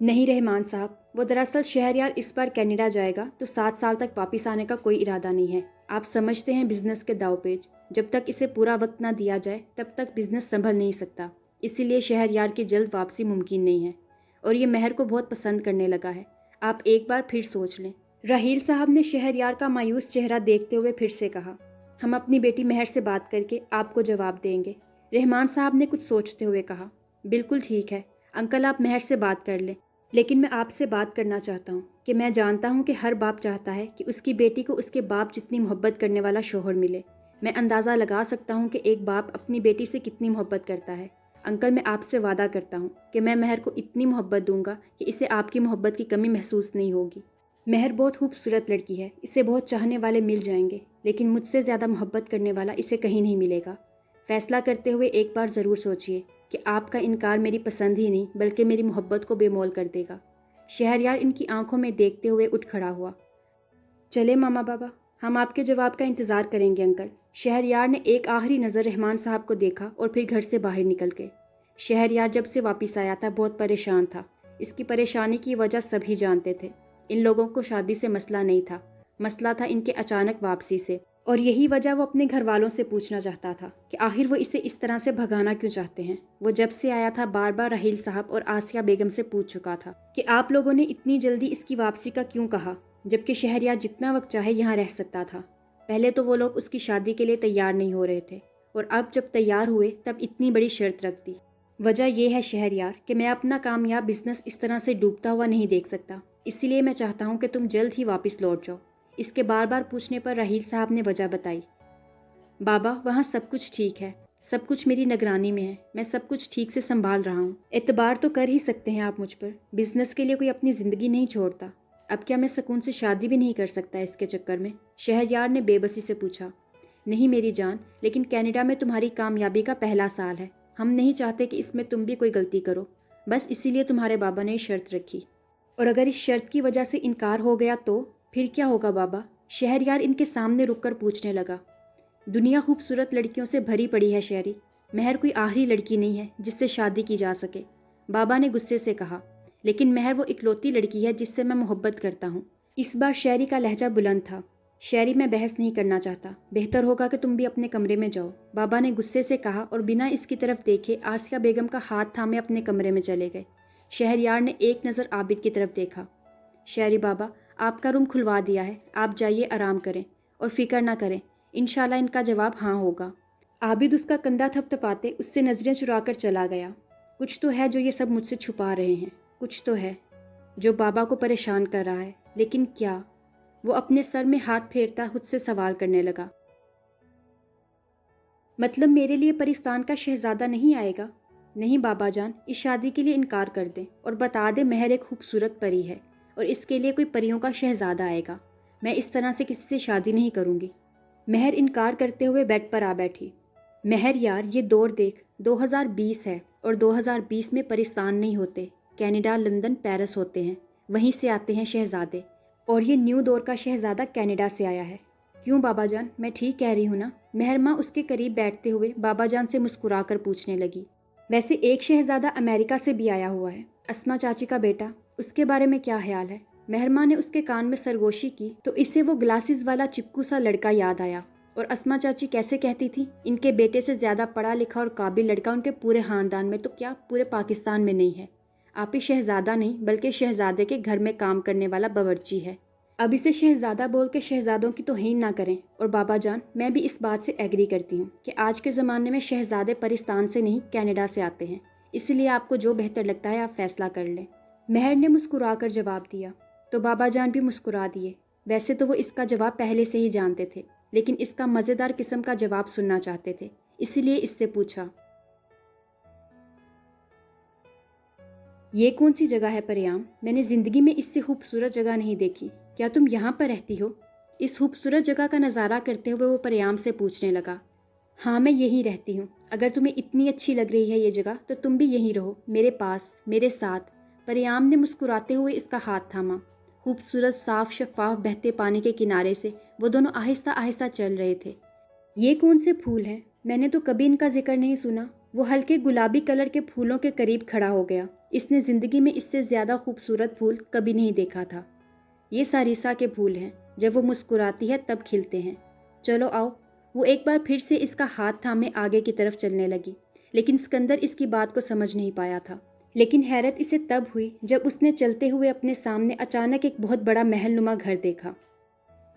نہیں رحمان صاحب، وہ دراصل شہریار اس بار کینیڈا جائے گا تو 7 سال تک واپس آنے کا کوئی ارادہ نہیں ہے۔ آپ سمجھتے ہیں بزنس کے داؤ پیچ، جب تک اسے پورا وقت نہ دیا جائے تب تک بزنس سنبھل نہیں سکتا، اسی لیے شہریار کی جلد واپسی ممکن نہیں ہے، اور یہ مہر کو بہت پسند کرنے لگا ہے۔ آپ ایک بار پھر سوچ لیں۔ رحیل صاحب نے شہریار کا مایوس چہرہ دیکھتے ہوئے پھر سے کہا، ہم اپنی بیٹی مہر سے بات کر کے آپ کو جواب دیں گے۔ رحمان صاحب نے کچھ سوچتے ہوئے کہا، بالکل ٹھیک ہے انکل، آپ مہر سے بات کر لیں، لیکن میں آپ سے بات کرنا چاہتا ہوں کہ میں جانتا ہوں کہ ہر باپ چاہتا ہے کہ اس کی بیٹی کو اس کے باپ جتنی محبت کرنے والا شوہر ملے۔ میں اندازہ لگا سکتا ہوں کہ ایک باپ اپنی بیٹی سے کتنی محبت کرتا ہے۔ انکل، میں آپ سے وعدہ کرتا ہوں کہ میں مہر کو اتنی محبت دوں گا کہ اسے آپ کی محبت کی کمی محسوس نہیں ہوگی۔ مہر بہت خوبصورت لڑکی ہے، اسے بہت چاہنے والے مل جائیں گے، لیکن مجھ سے زیادہ محبت کرنے والا اسے کہیں نہیں ملے گا۔ فیصلہ کرتے ہوئے ایک بار ضرور سوچئے کہ آپ کا انکار میری پسند ہی نہیں بلکہ میری محبت کو بے مول کر دے گا۔ شہریار ان کی آنکھوں میں دیکھتے ہوئے اٹھ کھڑا ہوا۔ چلے ماما بابا، ہم آپ کے جواب کا انتظار کریں گے انکل۔ شہریار نے ایک آخری نظر رحمان صاحب کو دیکھا اور پھر گھر سے باہر نکل گئے۔ شہریار جب سے واپس آیا تھا بہت پریشان تھا۔ اس کی پریشانی کی وجہ سبھی جانتے تھے۔ ان لوگوں کو شادی سے مسئلہ نہیں تھا، مسئلہ تھا ان کے اچانک واپسی سے، اور یہی وجہ وہ اپنے گھر والوں سے پوچھنا چاہتا تھا کہ آخر وہ اسے اس طرح سے بھگانا کیوں چاہتے ہیں۔ وہ جب سے آیا تھا بار بار رحیل صاحب اور آسیہ بیگم سے پوچھ چکا تھا کہ آپ لوگوں نے اتنی جلدی اس کی واپسی کا کیوں کہا، جبکہ شہریار جتنا وقت چاہے یہاں رہ سکتا تھا۔ پہلے تو وہ لوگ اس کی شادی کے لیے تیار نہیں ہو رہے تھے، اور اب جب تیار ہوئے تب اتنی بڑی شرط رکھ دی۔ وجہ یہ ہے شہریار کہ میں اپنا کامیاب بزنس اس طرح سے ڈوبتا ہوا نہیں دیکھ سکتا، اسی لیے میں چاہتا ہوں کہ تم جلد ہی واپس لوٹ جاؤ۔ اس کے بار بار پوچھنے پر رحیل صاحب نے وجہ بتائی۔ بابا، وہاں سب کچھ ٹھیک ہے، سب کچھ میری نگرانی میں ہے، میں سب کچھ ٹھیک سے سنبھال رہا ہوں۔ اعتبار تو کر ہی سکتے ہیں آپ مجھ پر، بزنس کے لیے کوئی اپنی زندگی نہیں چھوڑتا۔ اب کیا میں سکون سے شادی بھی نہیں کر سکتا اس کے چکر میں؟ شہریار نے بے بسی سے پوچھا۔ نہیں میری جان، لیکن کینیڈا میں تمہاری کامیابی کا پہلا سال ہے، ہم نہیں چاہتے کہ اس میں تم بھی کوئی غلطی کرو، بس اسی لیے تمہارے بابا نے یہ شرط رکھی۔ اور اگر اس شرط کی وجہ سے انکار ہو گیا تو پھر کیا ہوگا بابا؟ شہریار ان کے سامنے رک کر پوچھنے لگا۔ دنیا خوبصورت لڑکیوں سے بھری پڑی ہے شہری، مہر کوئی آخری لڑکی نہیں ہے جس سے شادی کی جا سکے، بابا نے غصے سے کہا۔ لیکن مہر وہ اکلوتی لڑکی ہے جس سے میں محبت کرتا ہوں۔ اس بار شہری کا لہجہ بلند تھا۔ شہری، میں بحث نہیں کرنا چاہتا، بہتر ہوگا کہ تم بھی اپنے کمرے میں جاؤ، بابا نے غصے سے کہا، اور بنا اس کی طرف دیکھے آسیہ بیگم کا ہاتھ تھامے اپنے کمرے میں چلے گئے۔ شہریار نے ایک نظر عابد کی طرف دیکھا۔ شہری بابا، آپ کا روم کھلوا دیا ہے، آپ جائیے آرام کریں اور فکر نہ کریں، انشاءاللہ ان کا جواب ہاں ہوگا۔ عابد اس کا کندھا تھپ تھپاتے اس سے نظریں چرا کر چلا گیا۔ کچھ تو ہے جو یہ سب مجھ سے چھپا رہے ہیں، کچھ تو ہے جو بابا کو پریشان کر رہا ہے، لیکن کیا؟ وہ اپنے سر میں ہاتھ پھیرتا خود سے سوال کرنے لگا۔ مطلب میرے لیے پرستان کا شہزادہ نہیں آئے گا؟ نہیں بابا جان، اس شادی کے لیے انکار کر دیں اور بتا دیں مہر ایک خوبصورت پری ہے اور اس کے لیے کوئی پریوں کا شہزادہ آئے گا۔ میں اس طرح سے کسی سے شادی نہیں کروں گی۔ مہر انکار کرتے ہوئے بیڈ پر آ بیٹھی۔ مہر یار، یہ دور دیکھ، 2020 ہے اور 2020 میں پرستان نہیں ہوتے، کینیڈا، لندن، پیرس ہوتے ہیں، وہیں سے آتے ہیں شہزادے، اور یہ نیو دور کا شہزادہ کینیڈا سے آیا ہے۔ کیوں بابا جان، میں ٹھیک کہہ رہی ہوں نا؟ مہر ماں اس کے قریب بیٹھتے ہوئے بابا جان سے مسکرا کر پوچھنے لگی۔ ویسے ایک شہزادہ امریکہ سے بھی آیا ہوا ہے، اسما چاچی کا بیٹا، اس کے بارے میں کیا خیال ہے؟ مہر ماں نے اس کے کان میں سرگوشی کی تو اسے وہ گلاسز والا چپکو سا لڑکا یاد آیا، اور اسما چاچی کیسے کہتی تھی، ان کے بیٹے سے زیادہ پڑھا لکھا اور قابل لڑکا ان کے پورے خاندان میں تو کیا پورے پاکستان میں نہیں ہے۔ آپ ہی شہزادہ نہیں بلکہ شہزادے کے گھر میں کام کرنے والا باورچی ہے۔ اب اسے شہزادہ بول کے شہزادوں کی توہین نہ کریں۔ اور بابا جان، میں بھی اس بات سے ایگری کرتی ہوں کہ آج کے زمانے میں شہزادے پرستان سے نہیں کینیڈا سے آتے ہیں، اس لیے آپ کو جو بہتر لگتا ہے آپ فیصلہ کر لیں۔ مہر نے مسکرا کر جواب دیا تو بابا جان بھی مسکرا دیے۔ ویسے تو وہ اس کا جواب پہلے سے ہی جانتے تھے، لیکن اس کا مزیدار قسم کا جواب سننا چاہتے تھے، اسی لیے اس سے پوچھا، یہ کون سی جگہ ہے پریام؟ میں نے زندگی میں اس سے خوبصورت جگہ نہیں دیکھی، کیا تم یہاں پر رہتی ہو؟ اس خوبصورت جگہ کا نظارہ کرتے ہوئے وہ پریام سے پوچھنے لگا۔ ہاں میں یہیں رہتی ہوں، اگر تمہیں اتنی اچھی لگ رہی ہے یہ جگہ تو تم بھی یہیں رہو، میرے پاس، میرے ساتھ۔ پریام نے مسکراتے ہوئے اس کا ہاتھ تھاما۔ خوبصورت صاف شفاف بہتے پانی کے کنارے سے وہ دونوں آہستہ آہستہ چل رہے تھے۔ یہ کون سے پھول ہیں؟ میں نے تو کبھی ان کا ذکر نہیں سنا۔ وہ ہلکے گلابی کلر کے پھولوں کے قریب کھڑا ہو گیا۔ اس نے زندگی میں اس سے زیادہ خوبصورت پھول کبھی نہیں دیکھا تھا۔ یہ ساریسا کے پھول ہیں، جب وہ مسکراتی ہے تب کھلتے ہیں۔ چلو آؤ۔ وہ ایک بار پھر سے اس کا ہاتھ تھامے آگے کی طرف چلنے لگی، لیکن اسکندر اس کی بات کو سمجھ نہیں پایا تھا۔ لیکن حیرت اسے تب ہوئی جب اس نے چلتے ہوئے اپنے سامنے اچانک ایک بہت بڑا محل نما گھر دیکھا۔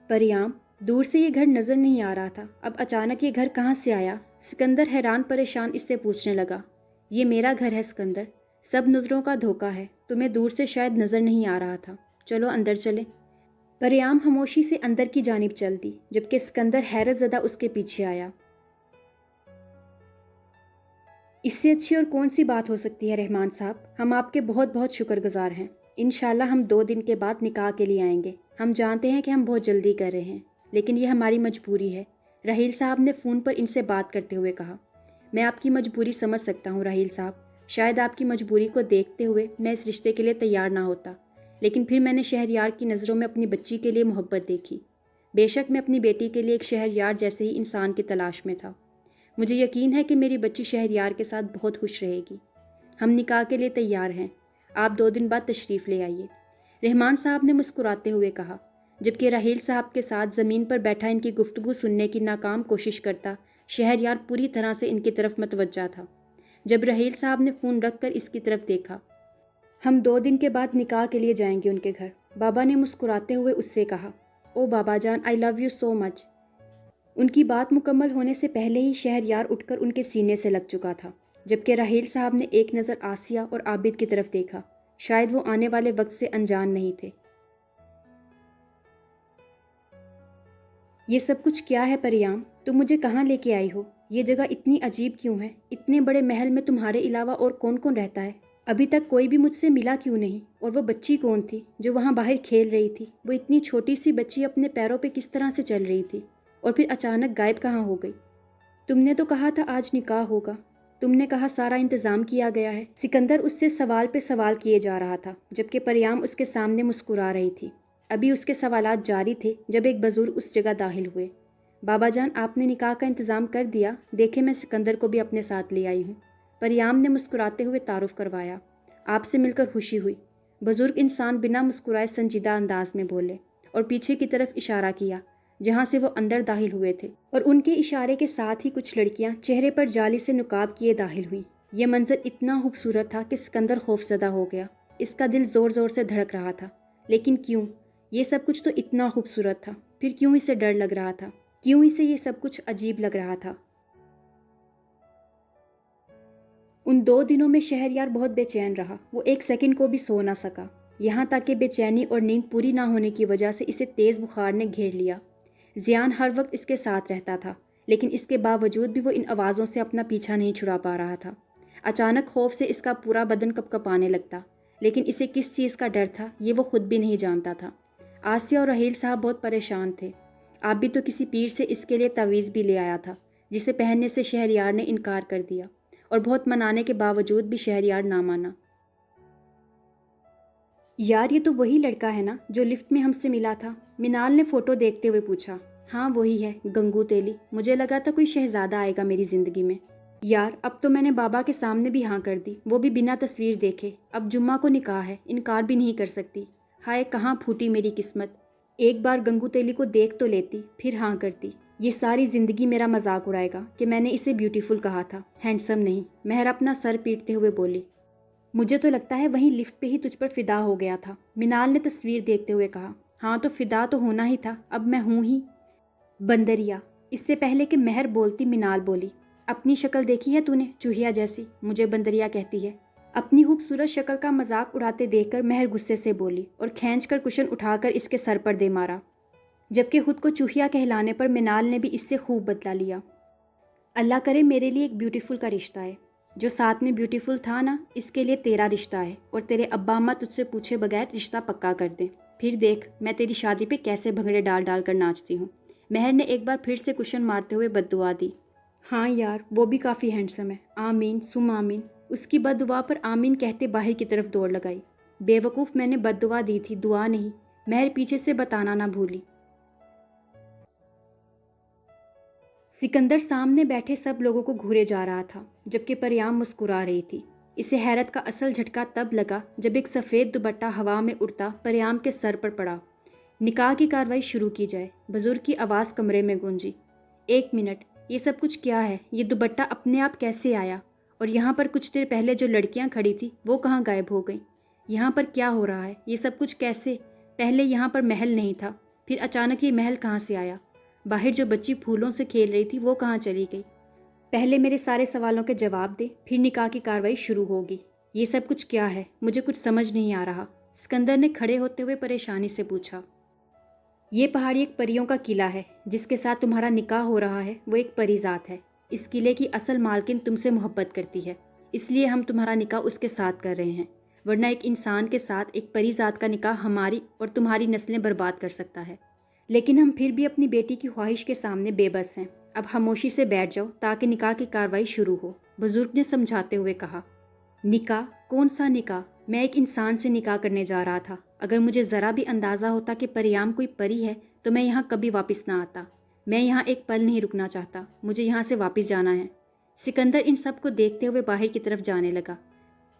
پریام، دور سے یہ گھر نظر نہیں آ رہا تھا، اب اچانک یہ گھر کہاں سے آیا؟ سکندر حیران پریشان اس سے پوچھنے لگا۔ یہ میرا گھر ہے سکندر، سب نظروں کا دھوکہ ہے، تمہیں دور سے شاید نظر نہیں آ رہا تھا، چلو اندر چلیں۔ پریام خاموشی سے اندر کی جانب چل دی، جبکہ سکندر حیرت زدہ اس کے پیچھے آیا۔ اس سے اچھی اور کون سی بات ہو سکتی ہے رحمان صاحب، ہم آپ کے بہت بہت شکر گزار ہیں۔ انشاءاللہ ہم 2 دن کے بعد نکاح کے لیے آئیں گے۔ ہم جانتے ہیں کہ ہم بہت جلدی کر رہے ہیں، لیکن یہ ہماری مجبوری ہے، رحیل صاحب نے فون پر ان سے بات کرتے ہوئے کہا۔ میں آپ کی مجبوری سمجھ سکتا ہوں رحیل صاحب، شاید آپ کی مجبوری کو دیکھتے ہوئے میں اس رشتے کے لیے تیار نہ ہوتا، لیکن پھر میں نے شہریار کی نظروں میں اپنی بچی کے لیے محبت دیکھی۔ بے شک میں اپنی بیٹی کے لیے ایک شہریار جیسے ہی انسان کی تلاش میں تھا۔ مجھے یقین ہے کہ میری بچی شہریار کے ساتھ بہت خوش رہے گی۔ ہم نکاح کے لیے تیار ہیں، آپ 2 دن بعد تشریف لے آئیے، رحمان صاحب نے مسکراتے ہوئے کہا، جبکہ رحیل صاحب کے ساتھ زمین پر بیٹھا ان کی گفتگو سننے کی ناکام کوشش کرتا شہریار پوری طرح سے ان کی طرف متوجہ تھا۔ جب رحیل صاحب نے فون رکھ کر اس کی طرف دیکھا، ہم 2 دن کے بعد نکاح کے لیے جائیں گے ان کے گھر، بابا نے مسکراتے ہوئے اس سے کہا۔ او بابا جان، آئی لو یو سو مچ۔ ان کی بات مکمل ہونے سے پہلے ہی شہریار اٹھ کر ان کے سینے سے لگ چکا تھا، جبکہ رحیل صاحب نے ایک نظر آسیہ اور عابد کی طرف دیکھا، شاید وہ آنے والے وقت سے انجان نہیں تھے۔ یہ سب کچھ کیا ہے پریام؟ تم مجھے کہاں لے کے آئی ہو؟ یہ جگہ اتنی عجیب کیوں ہے؟ اتنے بڑے محل میں تمہارے علاوہ اور کون کون رہتا ہے؟ ابھی تک کوئی بھی مجھ سے ملا کیوں نہیں؟ اور وہ بچی کون تھی جو وہاں باہر کھیل رہی تھی؟ وہ اتنی چھوٹی سی بچی اپنے پیروں پہ کس طرح سے چل رہی تھی؟ اور پھر اچانک غائب کہاں ہو گئی؟ تم نے تو کہا تھا آج نکاح ہوگا، تم نے کہا سارا انتظام کیا گیا ہے۔ سکندر اس سے سوال پہ سوال کیے جا رہا تھا، جبکہ پریام اس کے سامنے مسکرا رہی تھی۔ ابھی اس کے سوالات جاری تھے جب ایک بزرگ اس جگہ داخل ہوئے۔ بابا جان، آپ نے نکاح کا انتظام کر دیا؟ دیکھیں میں سکندر کو بھی اپنے ساتھ لے آئی ہوں، پریام نے مسکراتے ہوئے تعارف کروایا۔ آپ سے مل کر خوشی ہوئی، بزرگ انسان بنا مسکرائے سنجیدہ انداز میں بولے اور پیچھے کی طرف اشارہ کیا جہاں سے وہ اندر داخل ہوئے تھے، اور ان کے اشارے کے ساتھ ہی کچھ لڑکیاں چہرے پر جالی سے نقاب کیے داخل ہوئیں۔ یہ منظر اتنا خوبصورت تھا کہ سکندر خوفزدہ ہو گیا، اس کا دل زور زور سے دھڑک رہا تھا۔ لیکن کیوں؟ یہ سب کچھ تو اتنا خوبصورت تھا، پھر کیوں اسے ڈر لگ رہا تھا؟ کیوں اسے یہ سب کچھ عجیب لگ رہا تھا؟ ان 2 دنوں میں شہریار بہت بے چین رہا، وہ ایک سیکنڈ کو بھی سو نہ سکا، یہاں تک کہ بے چینی اور نیند پوری نہ ہونے کی وجہ سے اسے تیز بخار نے گھیر لیا۔ زیان ہر وقت اس کے ساتھ رہتا تھا، لیکن اس کے باوجود بھی وہ ان آوازوں سے اپنا پیچھا نہیں چھڑا پا رہا تھا۔ اچانک خوف سے اس کا پورا بدن کپکپانے لگتا، لیکن اسے کس چیز کا ڈر تھا یہ وہ خود بھی نہیں جانتا تھا۔ آسیہ اور رحیل صاحب بہت پریشان تھے۔ آپ بھی تو کسی پیر سے اس کے لیے تعویذ بھی لے آیا تھا، جسے پہننے سے شہریار نے انکار کر دیا، اور بہت منانے کے باوجود بھی شہریار نہ مانا۔ یار یہ تو وہی لڑکا ہے نا جو لفٹ میں ہم سے ملا تھا؟ منال نے فوٹو دیکھتے ہوئے پوچھا۔ ہاں وہی ہے، گنگو تیلی، مجھے لگا تھا کوئی شہزادہ آئے گا میری زندگی میں۔ یار اب تو میں نے بابا کے سامنے بھی ہاں کر دی، وہ بھی بنا تصویر دیکھے، اب جمعہ کو نکاح ہے، انکار بھی نہیں کر سکتی۔ ہائے کہاں پھوٹی میری قسمت، ایک بار گنگو تیلی کو دیکھ تو لیتی، پھر ہاں کرتی۔ یہ ساری زندگی میرا مذاق اڑائے گا کہ میں نے اسے بیوٹیفل کہا تھا، ہینڈسم نہیں۔ مہر اپنا سر پیٹتے ہوئے بولی۔ مجھے تو لگتا ہے وہیں لفٹ پہ ہی تجھ پر فدا ہو گیا تھا، منال نے تصویر دیکھتے ہوئے کہا۔ ہاں تو فدا تو ہونا ہی تھا، اب میں ہوں ہی۔ بندریا، اس سے پہلے کہ مہر بولتی منال بولی۔ اپنی شکل دیکھی ہے تو نے، چوہیا جیسی، مجھے بندریا کہتی ہے؟ اپنی خوبصورت شکل کا مذاق اڑاتے دیکھ کر مہر غصے سے بولی اور کھینچ کر کشن اٹھا کر اس کے سر پر دے مارا، جبکہ خود کو چوہیا کہلانے پر منال نے بھی اس سے خوب بدلا لیا۔ اللہ کرے میرے لیے ایک بیوٹیفل کا رشتہ ہے، جو ساتھ میں بیوٹیفل تھا نا، اس کے لیے تیرا رشتہ ہے، اور تیرے ابا اماں تجھ سے پوچھے بغیر رشتہ پکا کر دیں، پھر دیکھ میں تیری شادی پہ کیسے بھنگڑے ڈال ڈال کر ناچتی ہوں۔ مہر نے ایک بار پھر سے کشن مارتے ہوئے بد دعا دی۔ ہاں یار وہ بھی کافی ہینڈسم ہے، آمین سم آمین۔ اس کی بد دعا پر آمین کہتے باہر کی طرف دوڑ لگائی۔ بے وقوف، میں نے بد دعا دی تھی، دعا نہیں، مہر پیچھے سے بتانا نہ بھولی۔ سکندر سامنے بیٹھے سب لوگوں کو گھورے جا رہا تھا، جبکہ پریام مسکرا رہی تھی۔ اسے حیرت کا اصل جھٹکا تب لگا جب ایک سفید دوپٹہ ہوا میں اڑتا پریام کے سر پر پڑا۔ نکاح کی کارروائی شروع کی جائے، بزرگ کی آواز کمرے میں گونجی۔ 1 منٹ، یہ سب کچھ کیا ہے؟ یہ دوپٹہ اپنے آپ کیسے آیا؟ اور یہاں پر کچھ دیر پہلے جو لڑکیاں کھڑی تھیں وہ کہاں غائب ہو گئیں؟ یہاں پر کیا ہو رہا ہے؟ یہ سب کچھ کیسے؟ پہلے یہاں پر محل نہیں تھا، پھر اچانک یہ محل کہاں سے آیا؟ باہر جو بچی پھولوں سے کھیل رہی تھی وہ کہاں چلی گئی؟ پہلے میرے سارے سوالوں کے جواب دے، پھر نکاح کی کارروائی شروع ہوگی۔ یہ سب کچھ کیا ہے؟ مجھے کچھ سمجھ نہیں آ رہا، سکندر نے کھڑے ہوتے ہوئے پریشانی سے پوچھا۔ یہ پہاڑی ایک پریوں کا قلعہ ہے، جس کے ساتھ تمہارا نکاح ہو رہا ہے وہ ایک پری ذات ہے۔ اس قلعے کی اصل مالکن تم سے محبت کرتی ہے، اس لیے ہم تمہارا نکاح اس کے ساتھ کر رہے ہیں، ورنہ ایک انسان کے ساتھ ایک پری ذات کا نکاح ہماری اور تمہاری نسلیں برباد کر سکتا ہے۔ لیکن ہم پھر بھی اپنی بیٹی کی خواہش کے سامنے بے بس ہیں۔ اب خاموشی سے بیٹھ جاؤ تاکہ نکاح کی کارروائی شروع ہو، بزرگ نے سمجھاتے ہوئے کہا۔ نکاح؟ کون سا نکاح؟ میں ایک انسان سے نکاح کرنے جا رہا تھا۔ اگر مجھے ذرا بھی اندازہ ہوتا کہ پریام کوئی پری ہے تو میں یہاں کبھی واپس نہ آتا۔ میں یہاں ایک پل نہیں رکنا چاہتا، مجھے یہاں سے واپس جانا ہے۔ سکندر ان سب کو دیکھتے ہوئے باہر کی طرف جانے لگا۔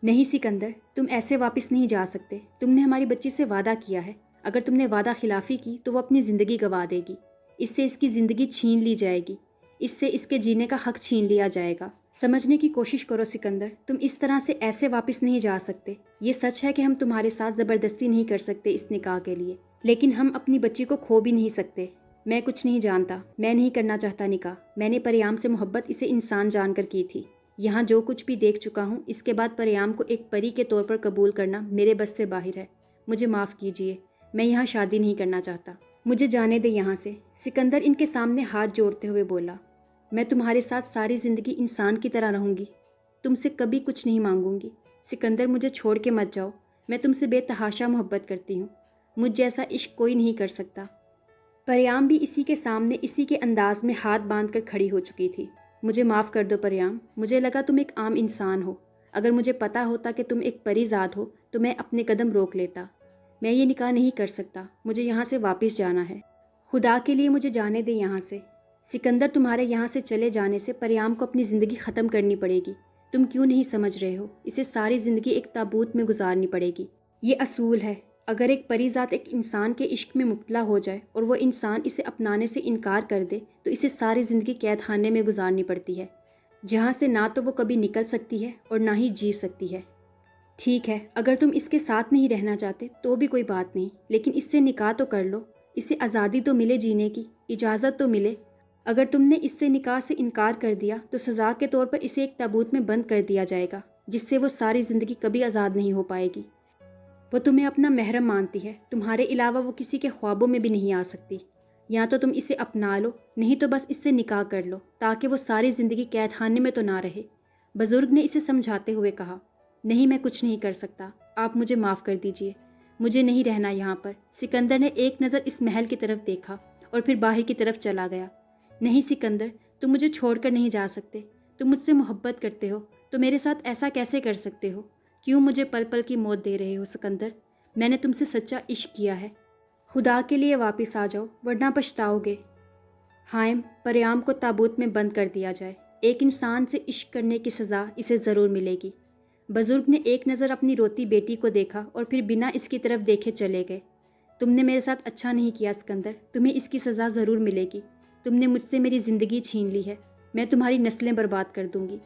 نہیں سکندر، تم ایسے واپس نہیں جا سکتے، تم نے ہماری بچی سے وعدہ کیا ہے، اگر تم نے وعدہ خلافی کی تو وہ اپنی زندگی گنوا دے گی، اس سے اس کی زندگی چھین لی جائے گی، اس سے اس کے جینے کا حق چھین لیا جائے گا۔ سمجھنے کی کوشش کرو سکندر، تم اس طرح سے ایسے واپس نہیں جا سکتے۔ یہ سچ ہے کہ ہم تمہارے ساتھ زبردستی نہیں کر سکتے اس نکاح کے لیے، لیکن ہم اپنی بچی کو کھو بھی نہیں سکتے۔ میں کچھ نہیں جانتا، میں نہیں کرنا چاہتا نکاح، میں نے پریام سے محبت اسے انسان جان کر کی تھی۔ یہاں جو کچھ بھی دیکھ چکا ہوں، اس کے بعد پریام کو ایک پری کے طور پر قبول کرنا میرے بس سے باہر ہے۔ مجھے معاف کیجیے، میں یہاں شادی نہیں کرنا چاہتا، مجھے جانے دے یہاں سے۔ سکندر ان کے سامنے ہاتھ جوڑتے ہوئے بولا۔ میں تمہارے ساتھ ساری زندگی انسان کی طرح رہوں گی، تم سے کبھی کچھ نہیں مانگوں گی۔ سکندر مجھے چھوڑ کے مت جاؤ، میں تم سے بے تحاشا محبت کرتی ہوں، مجھ جیسا عشق کوئی نہیں کر سکتا۔ پریام بھی اسی کے سامنے اسی کے انداز میں ہاتھ باندھ کر کھڑی ہو چکی تھی۔ مجھے معاف کر دو پریام، مجھے لگا تم ایک عام انسان ہو، اگر مجھے پتا ہوتا کہ تم ایک پری ذات ہو تو میں اپنے قدم روک لیتا۔ میں یہ نکاح نہیں کر سکتا، مجھے یہاں سے واپس جانا ہے، خدا کے لیے مجھے جانے دے یہاں سے۔ سکندر تمہارے یہاں سے چلے جانے سے پریام کو اپنی زندگی ختم کرنی پڑے گی، تم کیوں نہیں سمجھ رہے ہو؟ اسے ساری زندگی ایک تابوت میں گزارنی پڑے گی، یہ اصول ہے۔ اگر ایک پری ذات ایک انسان کے عشق میں مبتلا ہو جائے اور وہ انسان اسے اپنانے سے انکار کر دے تو اسے ساری زندگی قید خانے میں گزارنی پڑتی ہے، جہاں سے نہ تو وہ کبھی نکل سکتی ہے اور نہ ہی جی سکتی ہے۔ ٹھیک ہے، اگر تم اس کے ساتھ نہیں رہنا چاہتے تو بھی کوئی بات نہیں، لیکن اس سے نکاح تو کر لو، اسے آزادی تو ملے، جینے کی اجازت تو ملے۔ اگر تم نے اس سے نکاح سے انکار کر دیا تو سزا کے طور پر اسے ایک تابوت میں بند کر دیا جائے گا، جس سے وہ ساری زندگی کبھی آزاد نہیں ہو پائے گی۔ وہ تمہیں اپنا محرم مانتی ہے، تمہارے علاوہ وہ کسی کے خوابوں میں بھی نہیں آ سکتی۔ یا تو تم اسے اپنا لو، نہیں تو بس اس سے نکاح کر لو تاکہ وہ ساری زندگی قید خانے میں تو نہ رہے، بزرگ نے اسے سمجھاتے ہوئے کہا۔ نہیں، میں کچھ نہیں کر سکتا، آپ مجھے معاف کر دیجئے، مجھے نہیں رہنا یہاں پر۔ سکندر نے ایک نظر اس محل کی طرف دیکھا اور پھر باہر کی طرف چلا گیا۔ نہیں سکندر، تم مجھے چھوڑ کر نہیں جا سکتے، تم مجھ سے محبت کرتے ہو تو میرے ساتھ ایسا کیسے کر سکتے ہو؟ کیوں مجھے پل پل کی موت دے رہے ہو سکندر؟ میں نے تم سے سچا عشق کیا ہے، خدا کے لیے واپس آ جاؤ ورنہ پچھتاؤ گے۔ حائم، پریام کو تابوت میں بند کر دیا جائے، ایک انسان سے عشق کرنے کی سزا اسے ضرور ملے گی۔ بزرگ نے ایک نظر اپنی روتی بیٹی کو دیکھا اور پھر بنا اس کی طرف دیکھے چلے گئے۔ تم نے میرے ساتھ اچھا نہیں کیا سکندر، تمہیں اس کی سزا ضرور ملے گی، تم نے مجھ سے میری زندگی چھین لی ہے، میں تمہاری نسلیں برباد کر دوں گی۔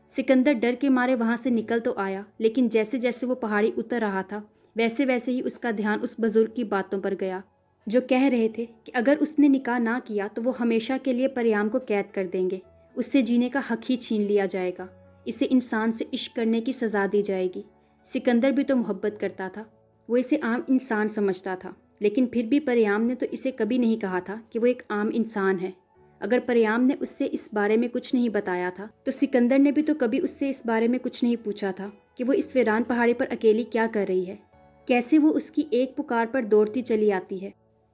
سکندر ڈر کے مارے وہاں سے نکل تو آیا، لیکن جیسے جیسے وہ پہاڑی اتر رہا تھا ویسے ویسے ہی اس کا دھیان اس بزرگ کی باتوں پر گیا، جو کہہ رہے تھے کہ اگر اس نے نکاح نہ کیا تو وہ ہمیشہ کے لیے پریام کو قید کر دیں گے، اس سے جینے کا حق ہی چھین لیا جائے گا، اسے انسان سے عشق کرنے کی سزا دی جائے گی۔ سکندر بھی تو محبت کرتا تھا، وہ اسے عام انسان سمجھتا تھا، لیکن پھر بھی پریام نے تو اسے کبھی نہیں کہا تھا کہ وہ ایک عام انسان ہے۔ اگر پریام نے اس سے اس بارے میں کچھ نہیں بتایا تھا تو سکندر نے بھی تو کبھی اس سے اس بارے میں کچھ نہیں پوچھا تھا کہ وہ اس ویران پہاڑی پر اکیلی کیا کر رہی ہے، کیسے وہ اس کی ایک پکار پر دوڑتی چلی آتی ہے۔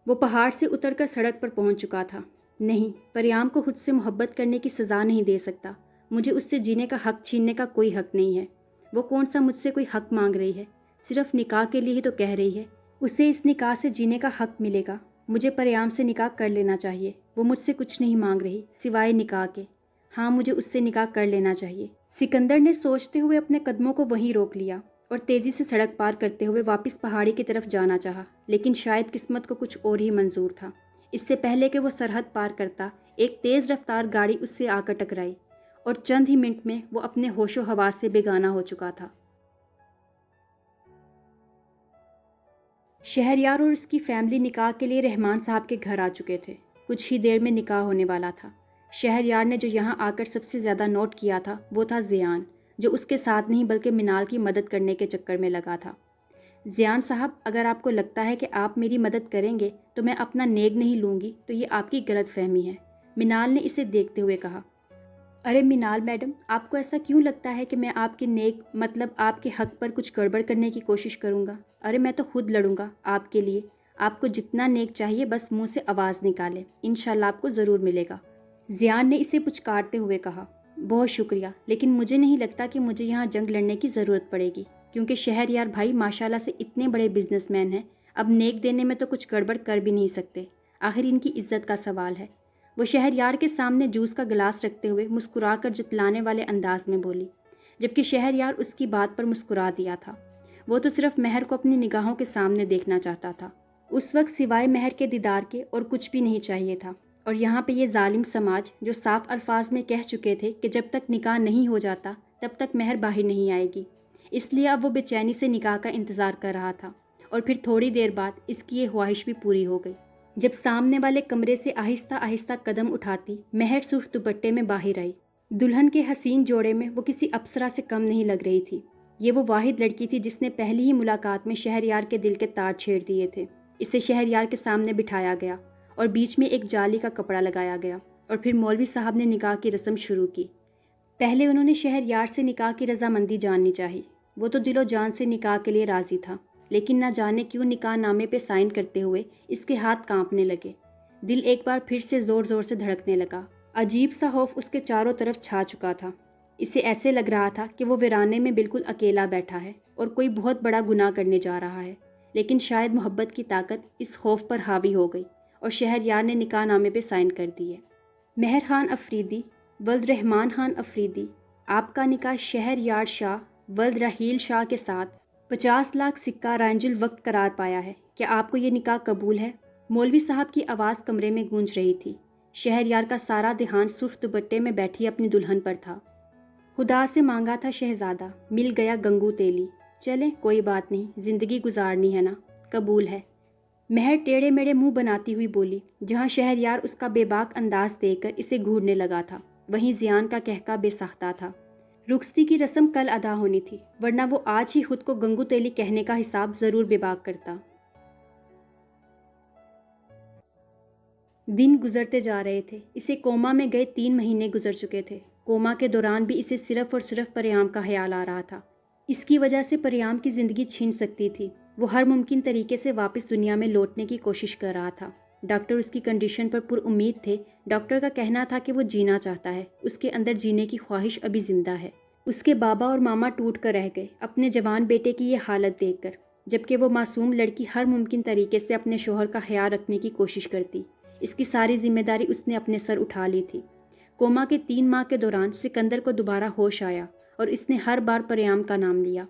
وہ پہاڑ سے اتر کر سڑک پر پہنچ چکا تھا۔ نہیں، پریام کو خود سے محبت کرنے کی سزا نہیں دے سکتا، مجھے اس سے جینے کا حق چھیننے کا کوئی حق نہیں ہے۔ وہ کون سا مجھ سے کوئی حق مانگ رہی ہے؟ صرف نکاح کے لیے ہی تو کہہ رہی ہے، اسے اس نکاح سے جینے کا حق ملے گا۔ مجھے پریام سے نکاح کر لینا چاہیے، وہ مجھ سے کچھ نہیں مانگ رہی سوائے نکاح کے۔ ہاں مجھے اس سے نکاح کر لینا چاہیے۔ سکندر نے سوچتے ہوئے اپنے قدموں کو وہیں روک لیا اور تیزی سے سڑک پار کرتے ہوئے واپس پہاڑی کی طرف جانا چاہا، لیکن شاید قسمت کو کچھ اور ہی منظور تھا۔ اس سے پہلے کہ وہ سرحد پار کرتا، ایک تیز رفتار گاڑی اس سے آ کر ٹکرائی اور چند ہی منٹ میں وہ اپنے ہوش و حواس سے بیگانہ ہو چکا تھا۔ شہریار اور اس کی فیملی نکاح کے لیے رحمان صاحب کے گھر آ چکے تھے۔ کچھ ہی دیر میں نکاح ہونے والا تھا۔ شہریار نے جو یہاں آ کر سب سے زیادہ نوٹ کیا تھا وہ تھا زیان، جو اس کے ساتھ نہیں بلکہ منال کی مدد کرنے کے چکر میں لگا تھا۔ زیان صاحب، اگر آپ کو لگتا ہے کہ آپ میری مدد کریں گے تو میں اپنا نیک نہیں لوں گی تو یہ آپ کی غلط فہمی ہے، منال نے اسے دیکھتے ہوئے کہا۔ ارے منال میڈم، آپ کو ایسا کیوں لگتا ہے کہ میں آپ کے نیک مطلب آپ کے حق پر کچھ گڑبڑ کرنے کی کوشش کروں گا؟ ارے میں تو خود لڑوں گا آپ کے لیے۔ آپ کو جتنا نیک چاہیے بس منہ سے آواز نکالے، انشاءاللہ آپ کو ضرور ملے گا۔ زیان نے اسے پچکارتے ہوئے کہا۔ بہت شکریہ، لیکن مجھے نہیں لگتا کہ مجھے یہاں جنگ لڑنے کی ضرورت پڑے گی، کیونکہ شہریار بھائی ماشاءاللہ سے اتنے بڑے بزنس مین ہیں، اب نیک دینے میں تو کچھ گڑبڑ کر بھی نہیں سکتے، آخر ان کی عزت کا سوال ہے۔ وہ شہریار کے سامنے جوس کا گلاس رکھتے ہوئے مسکرا کر جتلانے والے انداز میں بولی، جبکہ شہریار اس کی بات پر مسکرا دیا تھا۔ وہ تو صرف مہر کو اپنی نگاہوں کے سامنے دیکھنا چاہتا تھا۔ اس وقت سوائے مہر کے دیدار کے اور کچھ بھی نہیں چاہیے تھا، اور یہاں پہ یہ ظالم سماج جو صاف الفاظ میں کہہ چکے تھے کہ جب تک نکاح نہیں ہو جاتا تب تک مہر باہر نہیں آئے گی، اس لیے اب وہ بے چینی سے نکاح کا انتظار کر رہا تھا، اور پھر تھوڑی دیر بعد اس کی یہ خواہش بھی پوری ہو گئی۔ جب سامنے والے کمرے سے آہستہ آہستہ قدم اٹھاتی مہر سرخ دوپٹے میں باہر آئی، دلہن کے حسین جوڑے میں وہ کسی اپسرا سے کم نہیں لگ رہی تھی۔ یہ وہ واحد لڑکی تھی جس نے پہلی ہی ملاقات میں شہریار کے دل کے تار چھیڑ دیے تھے۔ اسے شہریار کے سامنے بٹھایا گیا اور بیچ میں ایک جالی کا کپڑا لگایا گیا، اور پھر مولوی صاحب نے نکاح کی رسم شروع کی۔ پہلے انہوں نے شہریار سے نکاح کی رضامندی جاننی چاہی۔ وہ تو دل و جان سے نکاح کے لیے راضی تھا، لیکن نہ جانے کیوں نکاح نامے پہ سائن کرتے ہوئے اس کے ہاتھ کانپنے لگے، دل ایک بار پھر سے زور زور سے دھڑکنے لگا۔ عجیب سا خوف اس کے چاروں طرف چھا چکا تھا۔ اسے ایسے لگ رہا تھا کہ وہ ویرانے میں بالکل اکیلا بیٹھا ہے اور کوئی بہت بڑا گناہ کرنے جا رہا ہے، لیکن شاید محبت کی طاقت اس خوف پر حاوی ہو گئی اور شہریار نے نکاح نامے پہ سائن کر دیے۔ مہر خان افریدی ولد رحمان خان افریدی، آپ کا نکاح شہریار شاہ ولد رحیل شاہ کے ساتھ 50 لاکھ سکہ رائنج الوقت قرار پایا ہے۔ کیا آپ کو یہ نکاح قبول ہے؟ مولوی صاحب کی آواز کمرے میں گونج رہی تھی۔ شہریار کا سارا دھیان سرخ دوپٹے میں بیٹھی اپنی دلہن پر تھا۔ خدا سے مانگا تھا شہزادہ، مل گیا گنگو تیلی، چلیں کوئی بات نہیں، زندگی گزارنی ہے نا، قبول ہے۔ مہر ٹیڑھے میڑے منہ بناتی ہوئی بولی۔ جہاں شہریار اس کا بے باک انداز دیکھ کر اسے گھورنے لگا تھا، وہیں زیان کا کہکا بے ساختہ تھا۔ رخصتی کی رسم کل ادا ہونی تھی، ورنہ وہ آج ہی خود کو گنگو تیلی کہنے کا حساب ضرور بے باک کرتا۔ دن گزرتے جا رہے تھے۔ اسے کوما میں گئے 3 مہینے گزر چکے تھے۔ کوما کے دوران بھی اسے صرف اور صرف پریام کا خیال آ رہا تھا۔ اس کی وجہ سے پریام کی زندگی چھن سکتی تھی۔ وہ ہر ممکن طریقے سے واپس دنیا میں لوٹنے کی کوشش کر رہا تھا۔ ڈاکٹر اس کی کنڈیشن پر پر امید تھے۔ ڈاکٹر کا کہنا تھا کہ وہ جینا چاہتا ہے، اس کے اندر جینے کی خواہش ابھی زندہ ہے۔ اس کے بابا اور ماما ٹوٹ کر رہ گئے اپنے جوان بیٹے کی یہ حالت دیکھ کر، جبکہ وہ معصوم لڑکی ہر ممکن طریقے سے اپنے شوہر کا خیال رکھنے کی کوشش کرتی۔ اس کی ساری ذمہ داری اس نے اپنے سر اٹھا لی تھی۔ کوما کے 3 ماہ کے دوران سکندر کو دوبارہ ہوش آیا اور اس نے ہر بار پریام کا نام لیا۔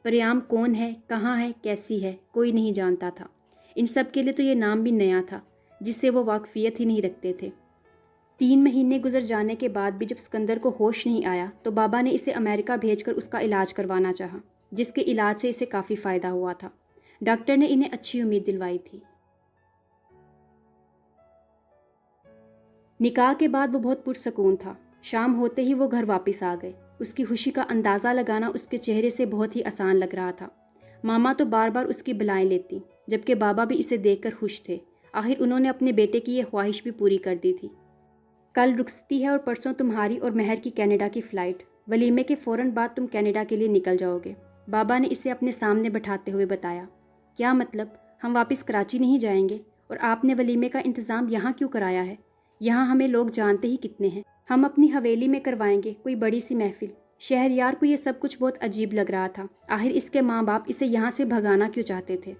پریام کون ہے، کہاں ہے، کیسی ہے، کوئی نہیں جانتا تھا۔ ان سب کے لیے تو یہ نام بھی نیا تھا جس سے وہ واقفیت ہی نہیں رکھتے تھے۔ 3 مہینے گزر جانے کے بعد بھی جب سکندر کو ہوش نہیں آیا تو بابا نے اسے امریکہ بھیج کر اس کا علاج کروانا چاہا، جس کے علاج سے اسے کافی فائدہ ہوا تھا۔ ڈاکٹر نے انہیں اچھی امید دلوائی تھی۔ نکاح کے بعد وہ بہت پرسکون تھا۔ شام ہوتے ہی وہ گھر واپس آ گئے۔ اس کی خوشی کا اندازہ لگانا اس کے چہرے سے بہت ہی آسان لگ رہا تھا۔ ماما تو بار بار اس کی بلائیں لیتی، جبکہ بابا بھی اسے دیکھ کر خوش تھے۔ آخر انہوں نے اپنے بیٹے کی یہ خواہش بھی پوری کر دی تھی۔ کل رخصتی ہے اور پرسوں تمہاری اور مہر کی کینیڈا کی فلائٹ۔ ولیمے کے فوراً بعد تم کینیڈا کے لیے نکل جاؤ گے، بابا نے اسے اپنے سامنے بٹھاتے ہوئے بتایا۔ کیا مطلب؟ ہم واپس کراچی نہیں جائیں گے؟ اور آپ نے ولیمے کا انتظام یہاں کیوں کرایا ہے؟ یہاں ہمیں لوگ جانتے ہی کتنے ہیں۔ ہم اپنی حویلی میں کروائیں گے کوئی بڑی سی محفل۔ شہریار کو یہ سب کچھ بہت عجیب لگ رہا تھا۔ آخر اس کے ماں باپ اسے یہاں سے بھگانا کیوں چاہتے تھے؟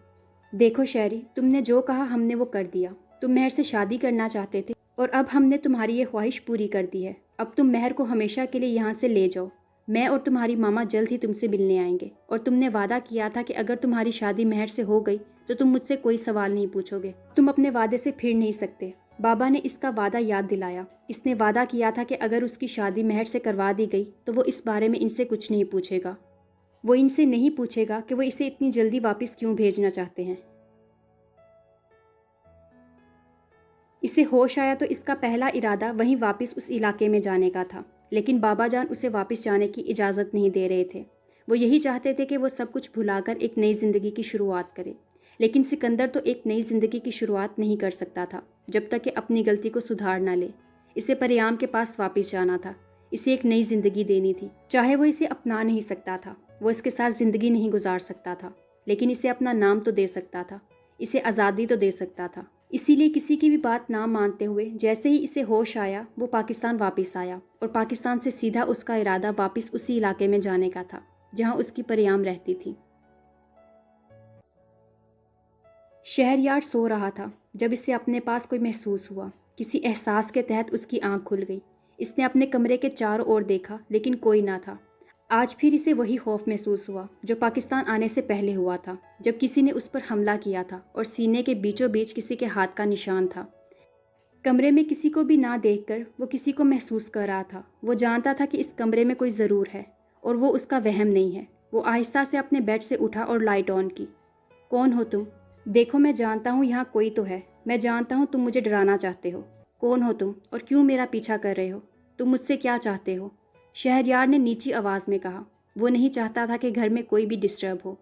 دیکھو شہری، تم نے جو کہا ہم نے وہ کر دیا۔ تم مہر سے شادی کرنا چاہتے تھے اور اب ہم نے تمہاری یہ خواہش پوری کر دی ہے۔ اب تم مہر کو ہمیشہ کے لیے یہاں سے لے جاؤ، میں اور تمہاری ماما جلد ہی تم سے ملنے آئیں گے، اور تم نے وعدہ کیا تھا کہ اگر تمہاری شادی مہر سے ہو گئی تو تم مجھ سے کوئی سوال نہیں پوچھو گے، تم اپنے وعدے سے پھر نہیں سکتے۔ بابا نے اس کا وعدہ یاد دلایا۔ اس نے وعدہ کیا تھا کہ اگر اس کی شادی مہر سے کروا دی گئی تو وہ اس بارے میں ان سے کچھ نہیں پوچھے گا، وہ ان سے نہیں پوچھے گا کہ وہ اسے اتنی جلدی واپس کیوں بھیجنا چاہتے ہیں۔ اسے ہوش آیا تو اس کا پہلا ارادہ وہیں واپس اس علاقے میں جانے کا تھا، لیکن بابا جان اسے واپس جانے کی اجازت نہیں دے رہے تھے۔ وہ یہی چاہتے تھے کہ وہ سب کچھ بھلا کر ایک نئی زندگی کی شروعات کرے، لیکن سکندر تو ایک نئی زندگی کی شروعات نہیں کر سکتا تھا جب تک کہ اپنی غلطی کو سدھار نہ لے۔ اسے پریام کے پاس واپس جانا تھا، اسے ایک نئی زندگی دینی تھی۔ چاہے وہ اسے اپنا نہیں سکتا تھا، وہ اس کے ساتھ زندگی نہیں گزار سکتا تھا، لیکن اسے اپنا نام تو دے سکتا تھا، اسے آزادی تو دے سکتا تھا۔ اسی لیے کسی کی بھی بات نہ مانتے ہوئے جیسے ہی اسے ہوش آیا وہ پاکستان واپس آیا، اور پاکستان سے سیدھا اس کا ارادہ واپس اسی علاقے میں جانے کا تھا جہاں اس کی پریام رہتی تھی۔ شہریار سو رہا تھا جب اسے اپنے پاس کوئی محسوس ہوا۔ کسی احساس کے تحت اس کی آنکھ کھل گئی۔ اس نے اپنے کمرے کے چاروں اور دیکھا لیکن کوئی نہ تھا۔ آج پھر اسے وہی خوف محسوس ہوا جو پاکستان آنے سے پہلے ہوا تھا، جب کسی نے اس پر حملہ کیا تھا اور سینے کے بیچوں بیچ کسی کے ہاتھ کا نشان تھا۔ کمرے میں کسی کو بھی نہ دیکھ کر وہ کسی کو محسوس کر رہا تھا۔ وہ جانتا تھا کہ اس کمرے میں کوئی ضرور ہے اور وہ اس کا وہم نہیں ہے۔ وہ آہستہ سے اپنے بیڈ سے اٹھا اور لائٹ آن کی۔ کون ہو تم؟ دیکھو میں جانتا ہوں یہاں کوئی تو ہے، میں جانتا ہوں تم مجھے ڈرانا چاہتے ہو۔ کون ہو تم اور کیوں میرا پیچھا کر رہے ہو؟ تم مجھ سے کیا چاہتے ہو؟ شہریار نے نیچی آواز میں کہا۔ وہ نہیں چاہتا تھا کہ گھر میں کوئی بھی ڈسٹرب ہو۔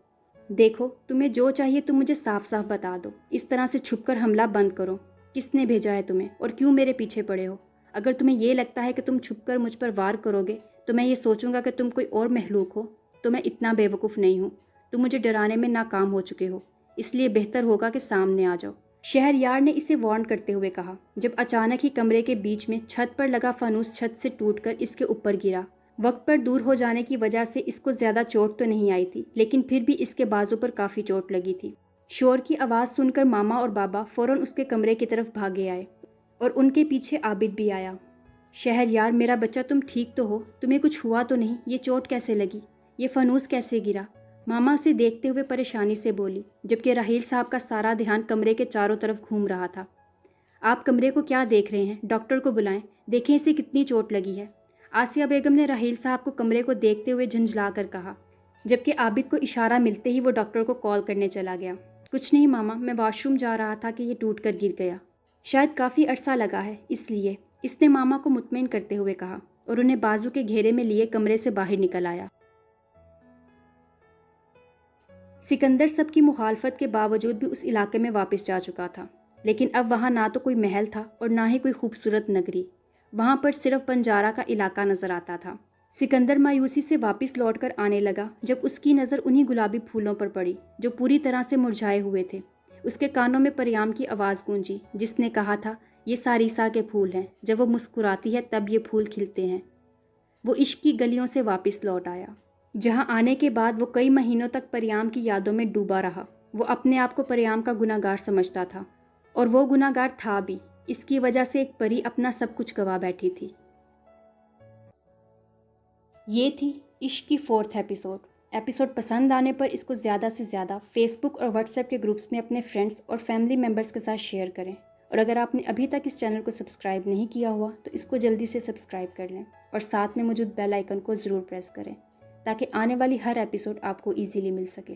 دیکھو تمہیں جو چاہیے تم مجھے صاف صاف بتا دو، اس طرح سے چھپ کر حملہ بند کرو۔ کس نے بھیجا ہے تمہیں اور کیوں میرے پیچھے پڑے ہو؟ اگر تمہیں یہ لگتا ہے کہ تم چھپ کر مجھ پر وار کرو گے تو میں یہ سوچوں گا کہ تم کوئی اور مخلوق ہو، تو میں اتنا بے وقوف نہیں ہوں۔ تم مجھے ڈرانے میں ناکام ہو چکے ہو، اس لیے بہتر ہوگا کہ سامنے آ جاؤ، شہریار نے اسے وارن کرتے ہوئے کہا، جب اچانک ہی کمرے کے بیچ میں چھت پر لگا فانوس چھت سے ٹوٹ کر اس کے اوپر گرا۔ وقت پر دور ہو جانے کی وجہ سے اس کو زیادہ چوٹ تو نہیں آئی تھی، لیکن پھر بھی اس کے بازو پر کافی چوٹ لگی تھی۔ شور کی آواز سن کر ماما اور بابا فوراً اس کے کمرے کی طرف بھاگے آئے اور ان کے پیچھے عابد بھی آیا۔ شہریار میرا بچہ تم ٹھیک تو ہو؟ تمہیں کچھ ہوا تو نہیں؟ یہ چوٹ کیسے لگی؟ یہ فانوس کیسے گرا؟ ماما اسے دیکھتے ہوئے پریشانی سے بولی، جبکہ راحیل صاحب کا سارا دھیان کمرے کے چاروں طرف گھوم رہا تھا۔ آپ کمرے کو کیا دیکھ رہے ہیں؟ ڈاکٹر کو بلائیں، دیکھیں اسے کتنی چوٹ لگی ہے۔ آسیہ بیگم نے راحیل صاحب کو کمرے کو دیکھتے ہوئے جھنجھلا کر کہا، جبکہ عابد کو اشارہ ملتے ہی وہ ڈاکٹر کو کال کرنے چلا گیا۔ کچھ نہیں ماما، میں واش روم جا رہا تھا کہ یہ ٹوٹ کر گر گیا، شاید کافی عرصہ لگا ہے اس لیے، اس نے ماما کو مطمئن کرتے ہوئے کہا اور انہیں بازو کے گھیرے میں لیے کمرے سے باہر نکل آیا۔ سکندر سب کی مخالفت کے باوجود بھی اس علاقے میں واپس جا چکا تھا، لیکن اب وہاں نہ تو کوئی محل تھا اور نہ ہی کوئی خوبصورت نگری، وہاں پر صرف بنجارہ کا علاقہ نظر آتا تھا۔ سکندر مایوسی سے واپس لوٹ کر آنے لگا جب اس کی نظر انہی گلابی پھولوں پر پڑی جو پوری طرح سے مرجھائے ہوئے تھے۔ اس کے کانوں میں پریام کی آواز گونجی جس نے کہا تھا، یہ ساریسا کے پھول ہیں، جب وہ مسکراتی ہے تب یہ پھول کھلتے ہیں۔ وہ عشق کی گلیوں سے واپس لوٹ آیا، جہاں آنے کے بعد وہ کئی مہینوں تک پریام کی یادوں میں ڈوبا رہا۔ وہ اپنے آپ کو پریام کا گناہ گار سمجھتا تھا، اور وہ گناہ گار تھا بھی۔ اس کی وجہ سے ایک پری اپنا سب کچھ گوا بیٹھی تھی۔ یہ تھی عشق کی 4تھ ایپیسوڈ پسند آنے پر اس کو زیادہ سے زیادہ فیس بک اور واٹس ایپ کے گروپس میں اپنے فرینڈس اور فیملی ممبرس کے ساتھ شیئر کریں، اور اگر آپ نے ابھی تک اس چینل کو سبسکرائب نہیں کیا ہوا تو اس کو جلدی سے سبسکرائب کر لیں اور ساتھ میں موجود بیل آئیکن کو ضرور پریس کریں تاکہ آنے والی ہر ایپیسوڈ آپ کو ایزیلی مل سکے۔